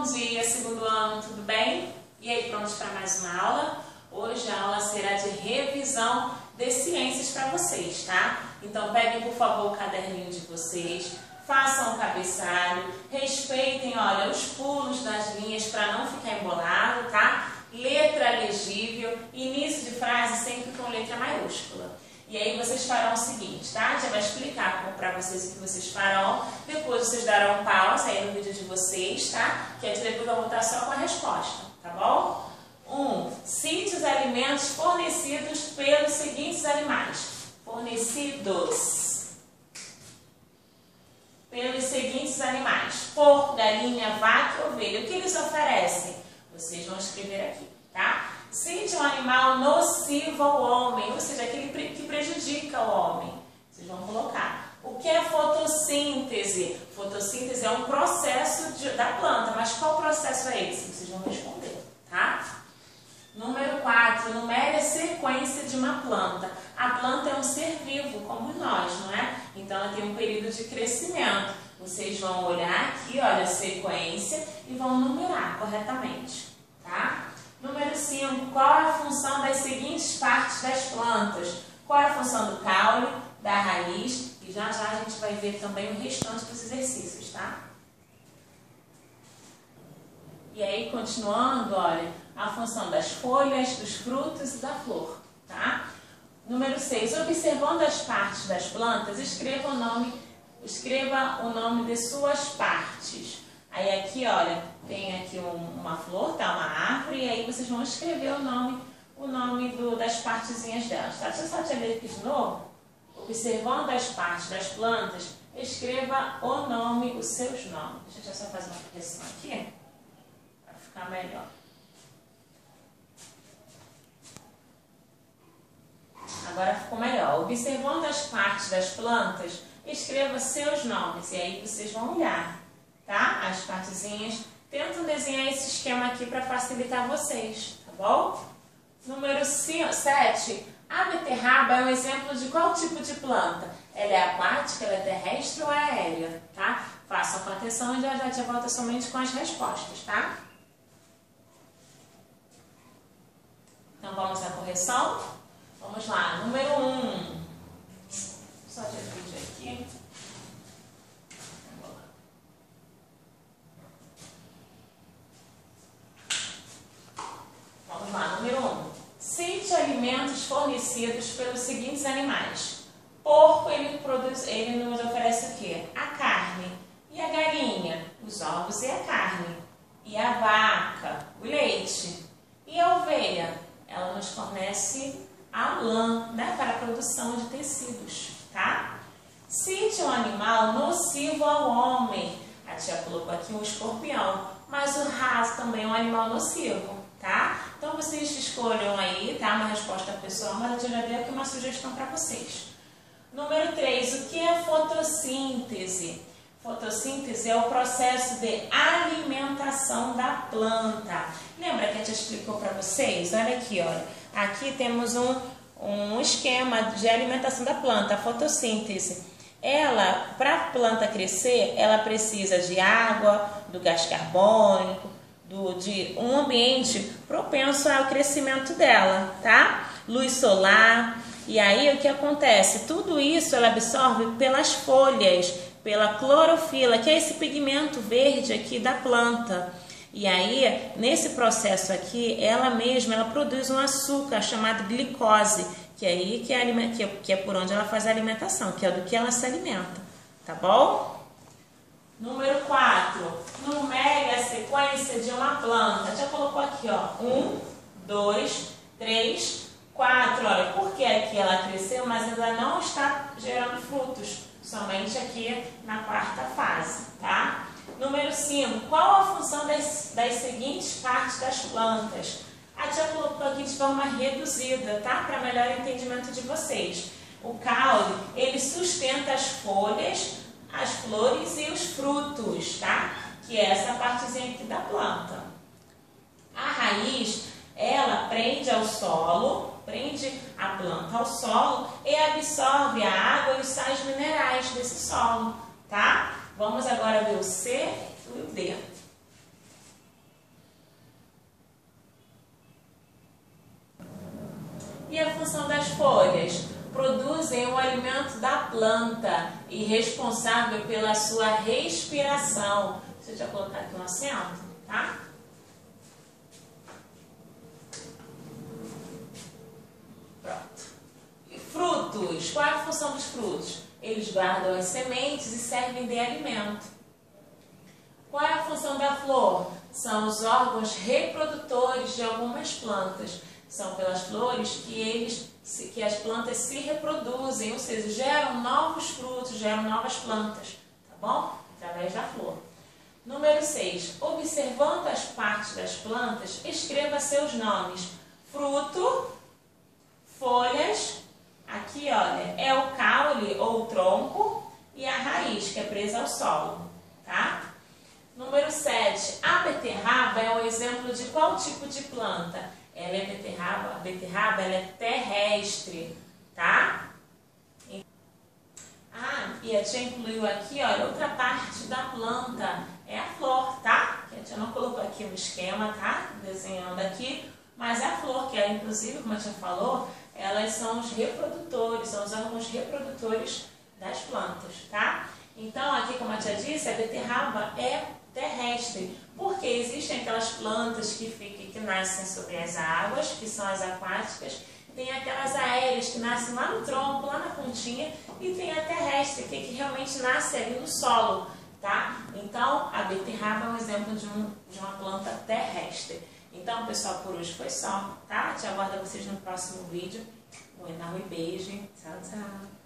Bom dia, segundo ano, tudo bem? E aí, prontos para mais uma aula? Hoje a aula será de revisão de ciências para vocês, tá? Então peguem, por favor, o caderninho de vocês, façam o cabeçalho, respeitem, olha, os pulos das linhas para não ficar embolado, tá? Letra legível, início de frase sempre com letra maiúscula. E aí vocês farão o seguinte, tá? Já vai explicar para vocês o que vocês farão. Depois vocês darão pausa aí no vídeo de vocês, tá? Que aí depois eu vou voltar só com a resposta, tá bom? 1. Cite os alimentos fornecidos pelos seguintes animais. Fornecidos pelos seguintes animais. Porco, galinha, vaca e ovelha. O que eles oferecem? Vocês vão escrever aqui, tá? Cite um animal nocivo ao homem, ou seja, aquele que prejudica o homem. Vocês vão colocar. O que é fotossíntese? Fotossíntese é um processo da planta, mas qual processo é esse? Vocês vão responder, tá? Número 4. Numere a sequência de uma planta. A planta é um ser vivo, como nós, não é? Então, ela tem um período de crescimento. Vocês vão olhar aqui, olha, a sequência e vão numerar corretamente, tá? Número 5. Qual é a função das seguintes partes das plantas? Qual é a função do caule, da raiz? E já já a gente vai ver também o restante dos exercícios, tá? E aí, continuando, olha, a função das folhas, dos frutos e da flor, tá? Número 6. Observando as partes das plantas, escreva o nome de suas partes. Aí aqui, olha, tem aqui uma flor, tá? Uma árvore, e aí vocês vão escrever o nome das partezinhas delas, tá? Deixa eu só te ler aqui de novo. Observando as partes das plantas, escreva os seus nomes. Deixa eu só fazer uma correção aqui, para ficar melhor. Agora ficou melhor. Observando as partes das plantas, escreva seus nomes, e aí vocês vão olhar, tá? As partezinhas. Tentam desenhar esse esquema aqui para facilitar vocês, tá bom? Número 7. A beterraba é um exemplo de qual tipo de planta? Ela é aquática, ela é terrestre ou é aérea, tá? Façam com atenção e já te volta somente com as respostas, tá? Então vamos à correção? Vamos lá, número 1. Só dividir aqui. Vamos lá, número 1. Cite alimentos fornecidos pelos seguintes animais. Porco, ele nos oferece o quê? A carne. E a galinha? Os ovos e a carne. E a vaca? O leite. E a ovelha? Ela nos fornece a lã, né? Para a produção de tecidos, tá? Cite um animal nocivo ao homem. A tia colocou aqui um escorpião, mas o rato também é um animal nocivo, tá? Então vocês escolham aí, tá? Uma resposta pessoal, mas eu já dei aqui uma sugestão para vocês. Número 3. O que é fotossíntese? Fotossíntese é o processo de alimentação da planta. Lembra que a tia explicou para vocês? Olha aqui, olha. Aqui temos um esquema de alimentação da planta, a fotossíntese. Ela, para a planta crescer, ela precisa de água, do gás carbônico, de um ambiente propenso ao crescimento dela, tá? Luz solar. E aí o que acontece? Tudo isso ela absorve pelas folhas, pela clorofila, que é esse pigmento verde aqui da planta. E aí, nesse processo aqui, ela produz um açúcar chamado glicose, que é aí que é por onde ela faz a alimentação, que é do que ela se alimenta, tá bom? Número 4. Numere a sequência de uma planta. Já colocou aqui, ó, 1, 2, 3, 4. Olha, porque aqui ela cresceu, mas ela não está gerando frutos, somente aqui na quarta fase, tá? Número 5. Qual a função das seguintes partes das plantas? A tia colocou aqui de forma reduzida, tá? Para melhor entendimento de vocês. O caule, ele sustenta as folhas, as flores e os frutos, tá? Que é essa partezinha aqui da planta. A raiz, ela prende ao solo, prende a planta ao solo e absorve a água e os sais minerais desse solo, tá? Vamos agora ver o C e o D. planta e responsável pela sua respiração. Deixa eu já colocar aqui um acento, tá? Pronto. E frutos. Qual é a função dos frutos? Eles guardam as sementes e servem de alimento. Qual é a função da flor? São os órgãos reprodutores de algumas plantas. São pelas flores que as plantas se reproduzem, ou seja, geram novos frutos, geram novas plantas, tá bom? Através da flor. Número 6. Observando as partes das plantas, escreva seus nomes. Fruto, folhas, aqui olha, é o caule ou o tronco e a raiz, que é presa ao solo, tá? Número 7. A beterraba é um exemplo de qual tipo de planta? Ela é beterraba, a beterraba ela é terrestre, tá? E a tia incluiu aqui, olha, outra parte da planta é a flor, tá? Que a tia não colocou aqui no esquema, tá? Desenhando aqui, mas é a flor, que ela, inclusive, como a tia falou, elas são os reprodutores, são os órgãos reprodutores das plantas, tá? Então, aqui, como a tia disse, a beterraba é terrestre, porque existem aquelas plantas que nascem sobre as águas, que são as aquáticas, tem aquelas aéreas que nascem lá no tronco, lá na pontinha, e tem a terrestre, que realmente nasce ali no solo, tá? Então, a beterraba é um exemplo de uma planta terrestre. Então, pessoal, por hoje foi só, tá? Te aguardo vocês no próximo vídeo. Um enorme beijo. Tchau, tchau.